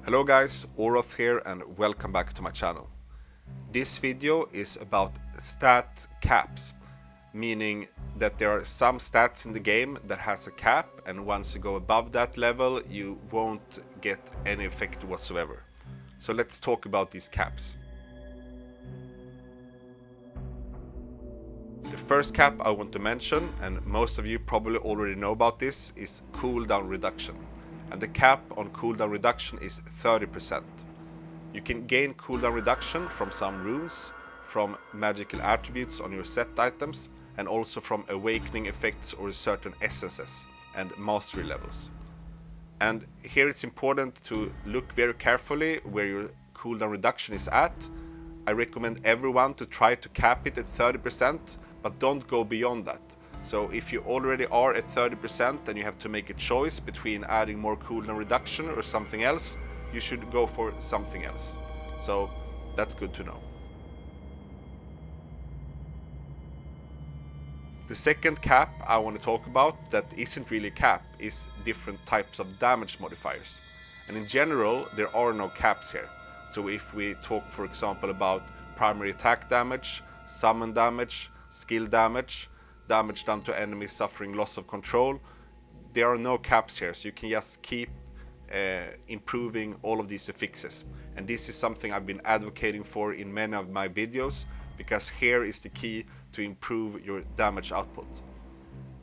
Hello guys, Oroth here and welcome back to my channel. This video is about stat caps, meaning that there are some stats in the game that has a cap, and once you go above that level you won't get any effect whatsoever. So let's talk about these caps. The first cap I want to mention, and most of you probably already know about this, is Cooldown Reduction. And the cap on Cooldown Reduction is 30%. You can gain Cooldown Reduction from some runes, from magical attributes on your set items, and also from awakening effects or certain essences and mastery levels. And here it's important to look very carefully where your Cooldown Reduction is at. I recommend everyone to try to cap it at 30%, but don't go beyond that. So if you already are at 30% and you have to make a choice between adding more cooldown reduction or something else, you should go for something else. So that's good to know. The second cap I want to talk about that isn't really a cap is different types of damage modifiers. And in general, there are no caps here. So if we talk, for example, about primary attack damage, summon damage, skill damage, damage done to enemies suffering loss of control, there are no caps here, so you can just keep improving all of these affixes. And this is something I've been advocating for in many of my videos, because here is the key to improve your damage output.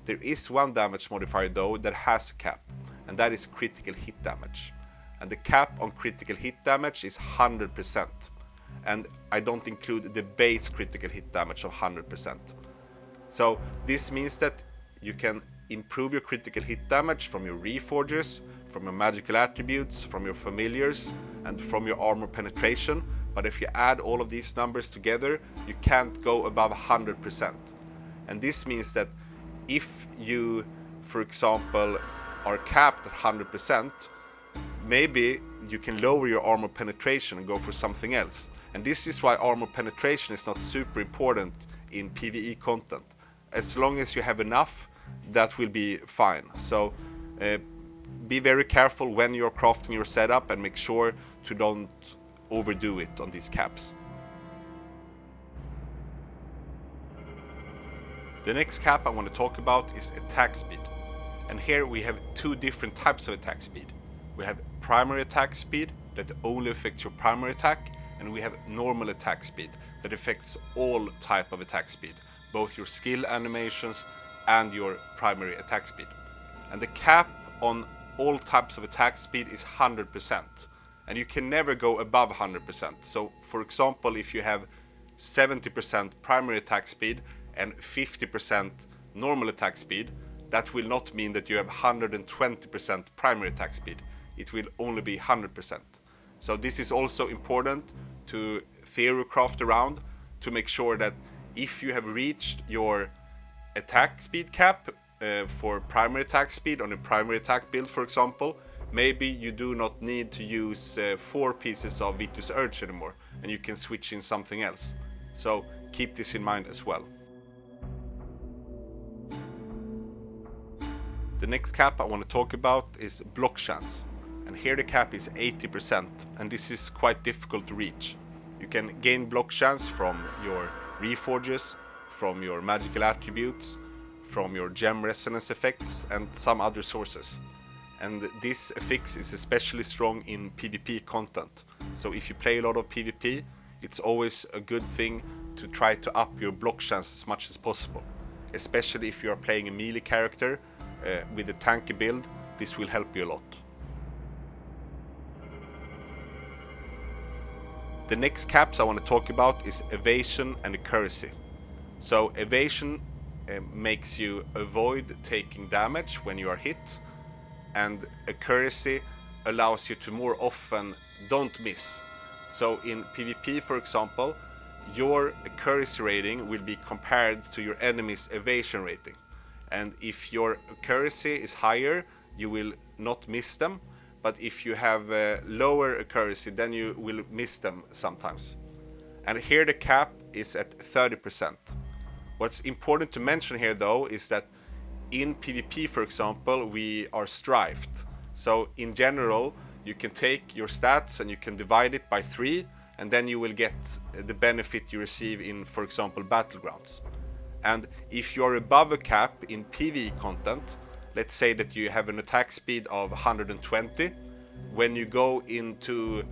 There is one damage modifier though that has a cap, and that is critical hit damage. And the cap on critical hit damage is 100%. And I don't include the base critical hit damage of 100%. So this means that you can improve your critical hit damage from your reforgers, from your magical attributes, from your familiars, and from your armor penetration. But if you add all of these numbers together, you can't go above 100%. And this means that if you, for example, are capped at 100%, maybe you can lower your armor penetration and go for something else. And this is why armor penetration is not super important in PvE content. As long as you have enough, that will be fine. So be very careful when you're crafting your setup and make sure to don't overdo it on these caps. The next cap I want to talk about is attack speed. And here we have two different types of attack speed. We have primary attack speed that only affects your primary attack, and we have normal attack speed that affects all type of attack speed, both your skill animations and your primary attack speed. And the cap on all types of attack speed is 100%, and you can never go above 100%. So for example, if you have 70% primary attack speed and 50% normal attack speed, that will not mean that you have 120% primary attack speed. It will only be 100%. So this is also important to theory craft around, to make sure that if you have reached your attack speed cap for primary attack speed on a primary attack build, for example, maybe you do not need to use 4 pieces of Vitus Urge anymore, and you can switch in something else. So keep this in mind as well. The next cap I want to talk about is block chance. And here the cap is 80%, and this is quite difficult to reach. You can gain block chance from your reforges, from your magical attributes, from your gem resonance effects, and some other sources. And this affix is especially strong in PvP content. So if you play a lot of PvP, it's always a good thing to try to up your block chance as much as possible. Especially if you are playing a melee character with a tanky build, this will help you a lot. The next caps I want to talk about is Evasion and Accuracy. So Evasion makes you avoid taking damage when you are hit, and Accuracy allows you to more often don't miss. So in PvP, for example, your Accuracy rating will be compared to your enemy's Evasion rating. And if your Accuracy is higher, you will not miss them. But if you have lower Accuracy, then you will miss them sometimes. And here the cap is at 30%. What's important to mention here though is that in PvP, for example, we are strifed. So in general, you can take your stats and you can divide it by 3, and then you will get the benefit you receive in, for example, battlegrounds. And if you're above a cap in PvE content, let's say that you have an attack speed of 120, when you go into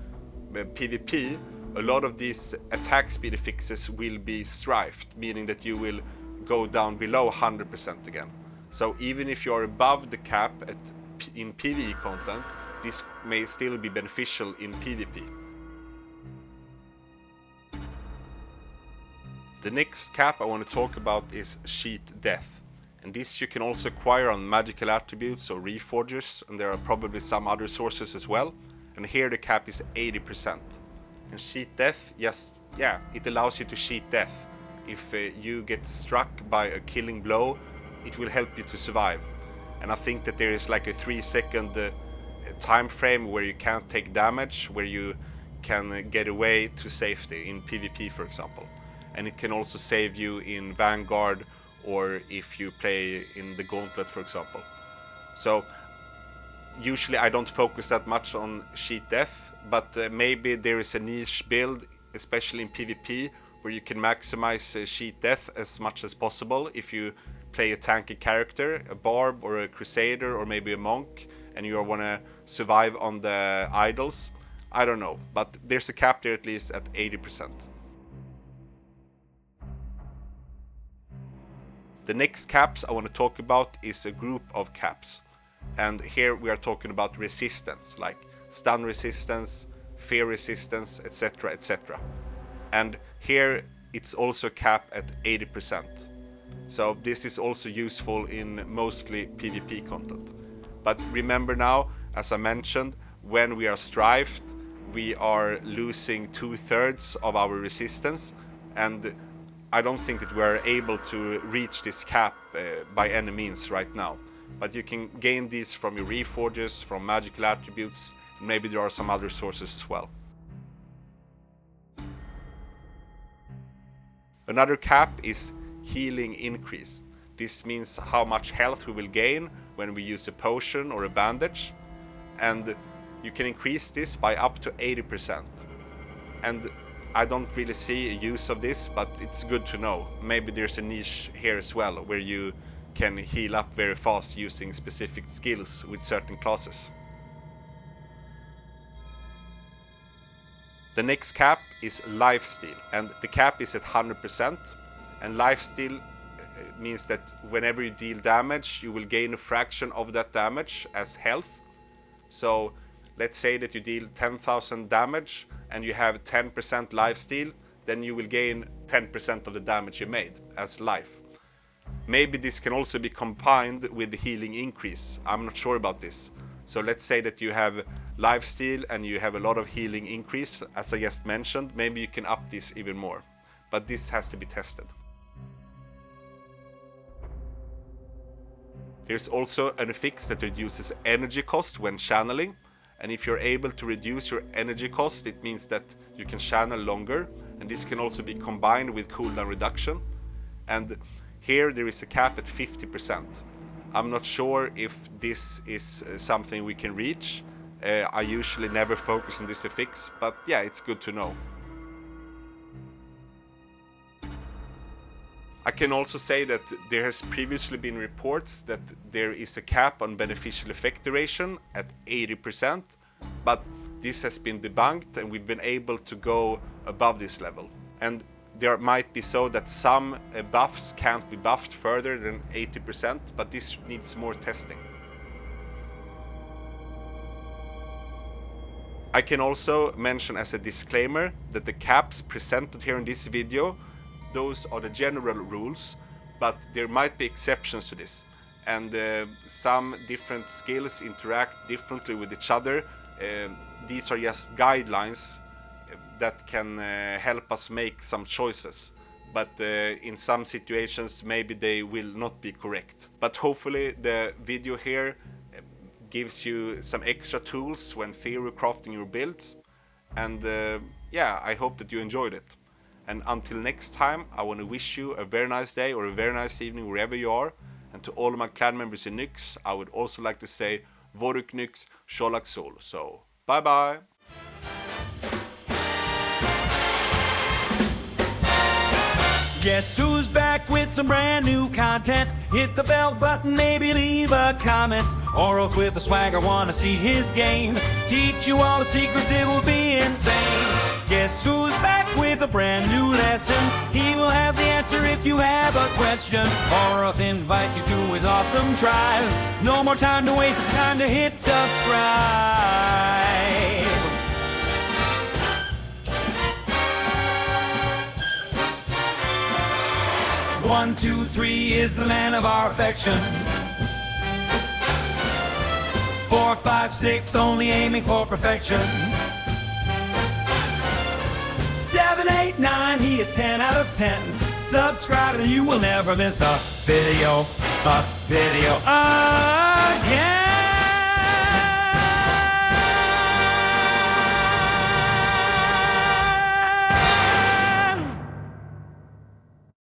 PvP, a lot of these attack speed affixes will be strifed, meaning that you will go down below 100% again. So even if you're above the cap in PvE content, this may still be beneficial in PvP. The next cap I want to talk about is Cheat Death. And this you can also acquire on magical attributes or reforgers, and there are probably some other sources as well. And here the cap is 80%. And Cheat Death, it allows you to cheat death. If you get struck by a killing blow, it will help you to survive. And I think that there is like a 3-second time frame where you can't take damage, where you can get away to safety in PvP, for example. And it can also save you in Vanguard, or if you play in the Gauntlet, for example. So usually I don't focus that much on cheat death, but maybe there is a niche build, especially in PvP, where you can maximize cheat death as much as possible. If you play a tanky character, a barb or a crusader or maybe a monk, and you want to survive on the idols, I don't know, but there's a cap there at least at 80%. The next caps I want to talk about is a group of caps. And here we are talking about resistance, like stun resistance, fear resistance, etc, etc. And here it's also a cap at 80%. So this is also useful in mostly PvP content. But remember now, as I mentioned, when we are strifed, we are losing 2/3 of our resistance, and I don't think that we are able to reach this cap by any means right now. But you can gain these from your reforges, from magical attributes, and maybe there are some other sources as well. Another cap is healing increase. This means how much health we will gain when we use a potion or a bandage, and you can increase this by up to 80%. And I don't really see a use of this, but it's good to know. Maybe there's a niche here as well where you can heal up very fast using specific skills with certain classes. The next cap is Lifesteal, and the cap is at 100%. And Lifesteal means that whenever you deal damage, you will gain a fraction of that damage as health. So let's say that you deal 10,000 damage and you have 10% lifesteal, then you will gain 10% of the damage you made as life. Maybe this can also be combined with the healing increase. I'm not sure about this. So let's say that you have lifesteal and you have a lot of healing increase, as I just mentioned. Maybe you can up this even more, but this has to be tested. There's also an affix that reduces energy cost when channeling. And if you're able to reduce your energy cost, it means that you can channel longer. And this can also be combined with Cooldown Reduction. And here there is a cap at 50%. I'm not sure if this is something we can reach. I usually never focus on this affix, but yeah, it's good to know. I can also say that there has previously been reports that there is a cap on beneficial effect duration at 80%, but this has been debunked and we've been able to go above this level. And there might be so that some buffs can't be buffed further than 80%, but this needs more testing. I can also mention as a disclaimer that the caps presented here in this video, those are the general rules, but there might be exceptions to this. And some different skills interact differently with each other. These are just guidelines that can help us make some choices. But in some situations, maybe they will not be correct. But hopefully the video here gives you some extra tools when theory crafting your builds. And yeah, I hope that you enjoyed it. And until next time, I want to wish you a very nice day or a very nice evening wherever you are. And to all of my clan members in Nyx, I would also like to say Voruk Nyx, Sholak Sol. So Bye bye. Guess who's back with some brand new content? Hit the bell button, maybe leave a comment. Orals with the swagger, wanna see his game. Teach you all the secrets, it will be insane. Guess who's back with a brand new lesson? He will have the answer if you have a question. Oroth invites you to his awesome tribe. No more time to waste, it's time to hit subscribe. 1, 2, 3 is the man of our affection. 4, 5, 6 only aiming for perfection. 7, 8, 9 he is 10 out of 10. Subscribe and you will never miss a video again.